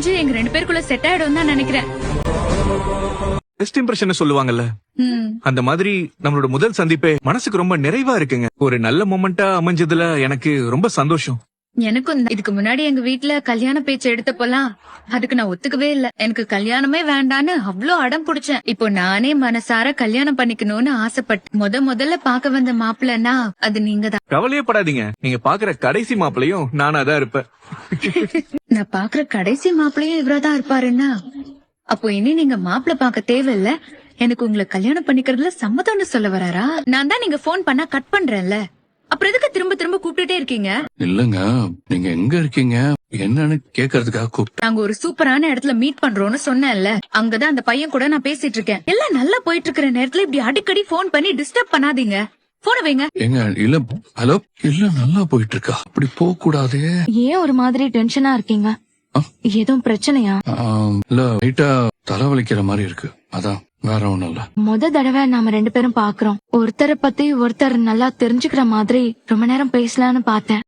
தெரிஞ்சு எங்க 2 பேருக்குள்ள செட் ஆயிடும் தான் நினைக்கிறேன். பெஸ்ட் இம்ப்ரெஷன் சொல்லுவாங்கல்ல, அந்த மாதிரி நம்மளோட முதல் சந்திப்பே மனசுக்கு ரொம்ப நிறைவா இருக்குங்க. ஒரு நல்ல மொமெண்டா அமைஞ்சதுல எனக்கு ரொம்ப சந்தோஷம். எனக்கும் இதுக்கு முன்னாடி எங்க வீட்ல கல்யாண பேச்சு எடுத்தப்போலாம் அதுக்கு நான் ஒத்துக்கவே இல்ல. எனக்கு கல்யாணமே வேண்டான்னு அவ்ளோ அடம் புடிச்சேன். இப்போ நானே மனசார கல்யாணம் பண்ணிக்கணும்னு ஆசைப்பட்டேன். முதல்ல பாக்க வந்த மாப்பிள்ளனா அது நீங்க தான். கவலையே படாதீங்க, நீங்க பாக்குற கடைசி மாப்பிளையும் நானா தான் இருப்பேன். நான் பாக்குற கடைசி மாப்பிள்ளையும் இவராதான் இருப்பாருன்னா அப்போ இனி நீங்க மாப்பிள்ள பாக்க தேவையில்ல. எனக்கு உங்களை கல்யாணம் பண்ணிக்கிறதுல சம்மதம்னு சொல்ல வராரா? நான் தான் நீங்க போன் பண்ணா கட் பண்றேன்ல, அப்புறம் எதுக்கு திரும்ப திரும்ப கூப்பிட்டுட்டே இருக்கீங்க? இல்லங்க, நீங்க எங்க இருக்கீங்க என்னன்னு கேக்குறதுக்காக கூப்பிட்டேன். நாங்க ஒரு சூப்பரான இடத்துல மீட் பண்றோம்னு சொன்னேன்ல, அங்கதான் அந்த பையன் கூட நான் பேசிட்டு இருக்கேன். எல்லாம் நல்லா போயிட்டு இருக்கிற நேரத்துல இப்படி அடிக்கடி போன் பண்ணி டிஸ்டர்ப் பண்ணாதீங்க. போன வைங்க. ஏங்க இல்ல, ஹலோ, இல்ல நல்லா போயிட்டு இருக்கா, அப்படி போக கூடாதே. ஏன் ஒரு மாதிரி டென்ஷனா இருக்கீங்க? எதுவும் பிரச்சனையா? இல்ல, லைட்டா தலைவலிக்கிற மாதிரி இருக்கு, அதான், வேற ஒண்ணும் இல்ல. தடவை நாம 2 பேரும் பாக்குறோம். ஒருத்தரை பத்தி ஒருத்தர் நல்லா தெரிஞ்சுக்கிற மாதிரி ரொம்ப நேரம் பேசலான்னு பார்த்தேன்.